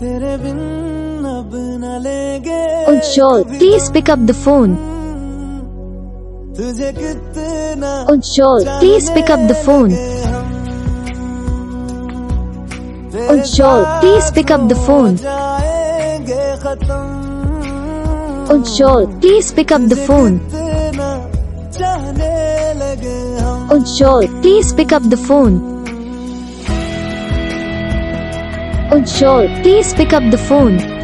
तेरे बिन अब न लेंगे ujjwal, please pick up the phone. तुझे कितना ujjwal, please pick up the phone. ujjwal, please pick up the phone. जाएंगे खत्म ujjwal, please pick up the phone. कितना चाहने लगे हम ujjwal, please pick up the phone. ujjwal, please pick up the phone.